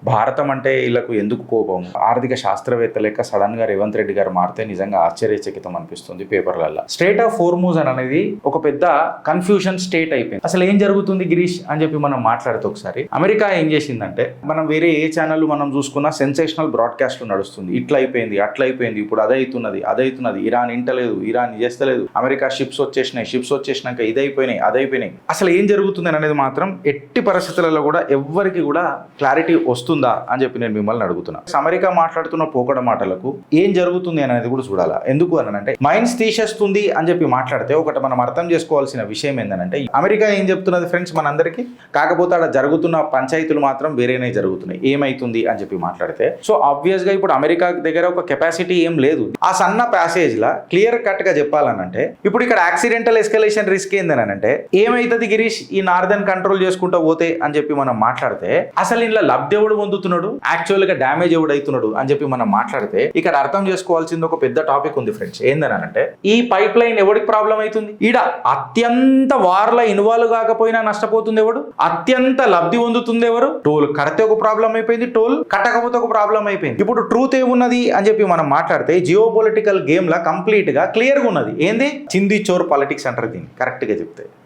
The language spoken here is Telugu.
భారతం అంటే వీళ్ళకు ఎందుకు కోపం? ఆర్థిక శాస్త్రవేత్త లెక్క సడన్ గా రేవంత్ రెడ్డి గారు మారితే నిజంగా ఆశ్చర్యచకితం అనిపిస్తుంది పేపర్లలో. స్టేట్ ఆఫ్ హోర్ముజ్ అనేది ఒక పెద్ద కన్ఫ్యూషన్ స్టేట్ అయిపోయింది. అసలు ఏం జరుగుతుంది గిరీష్ అని చెప్పి మనం మాట్లాడితే ఒకసారి అమెరికా ఏం చేసిందంటే, మనం వేరే ఏ ఛానల్ మనం చూసుకున్నా సెన్సేషనల్ బ్రాడ్కాస్ట్ నడుస్తుంది. ఇట్లా అయిపోయింది, అట్లా అయిపోయింది, ఇప్పుడు అదైతున్నది, ఇరాన్ ఇంటలేదు, ఇరాన్ చేస్తలేదు, అమెరికా షిప్స్ వచ్చేసినాక అదైపోయినాయి. అసలు ఏం జరుగుతుంది అనేది మాత్రం ఎట్టి పరిస్థితులలో కూడా ఎవ్వరికి కూడా క్లారిటీ వస్తుందా అని చెప్పి నేను మిమ్మల్ని అడుగుతున్నా. అమెరికా మాట్లాడుతున్న పోకడ మాటలకు ఏం జరుగుతుంది అనేది కూడా చూడాలా. ఎందుకు అనంటే మైండ్స్ తీసేస్తుంది అని చెప్పి మాట్లాడితే ఒకటి మనం అర్థం చేసుకోవాల్సిన విషయం ఏంటంటే, అమెరికా ఏం చెప్తున్నది ఫ్రెండ్స్ మనందరికీ, కాకపోతే అక్కడ జరుగుతున్న పంచాయతీలు మాత్రం వేరేనే జరుగుతున్నాయి. ఏమైతుంది అని చెప్పి మాట్లాడితే, సో ఆబ్వియస్ గా ఇప్పుడు అమెరికా దగ్గర ఒక కెపాసిటీ ఏం లేదు. ఆ సన్న ప్యాసేజ్ లా క్లియర్ కట్ గా చెప్పాలనంటే, ఇప్పుడు ఇక్కడ యాక్సిడెంటల్ ఎస్కలేషన్ రిస్క్ ఏందనంటే, ఏమైతుంది గిరీష్ ఈ నార్దర్న్ కంట్రోల్ చేసుకుంటూ పోతే అని చెప్పి మనం మాట్లాడితే, అసలు ఇలా లబ్ధి ఎవడు పొందుతున్నాడు, యాక్చువల్ గా డ్యామేజ్ ఎవడు అవుతున్నాడు అని చెప్పి మనం మాట్లాడితే, ఇక్కడ అర్థం చేసుకోవాల్సింది ఒక పెద్ద టాపిక్ ఉంది ఫ్రెండ్స్. ఏందనంటే, ఈ పైప్ లైన్ ఎవరికి ప్రాబ్లం అవుతుంది? ఈడ అత్యంత వార్ల ఇన్వాల్వ్ కాకపోయినా నష్టపోతుంది ఎవడు? అత్యంత లబ్ధి పొందుతుంది ఎవరు? టోల్ కడితే ఒక ప్రాబ్లం అయిపోయింది, టోల్ కట్టకపోతే ఒక ప్రాబ్లం అయిపోయింది. ఇప్పుడు ట్రూత్ ఏమున్నది అని చెప్పి మనం మాట్లాడితే, జియో పొలిటికల్ గేమ్ లా కంప్లీట్ గా క్లియర్ గా ఉన్నది. ఏంది? చింది చోర్ పాలిటిక్స్ అంటారు దీన్ని కరెక్ట్ గా చెప్తే.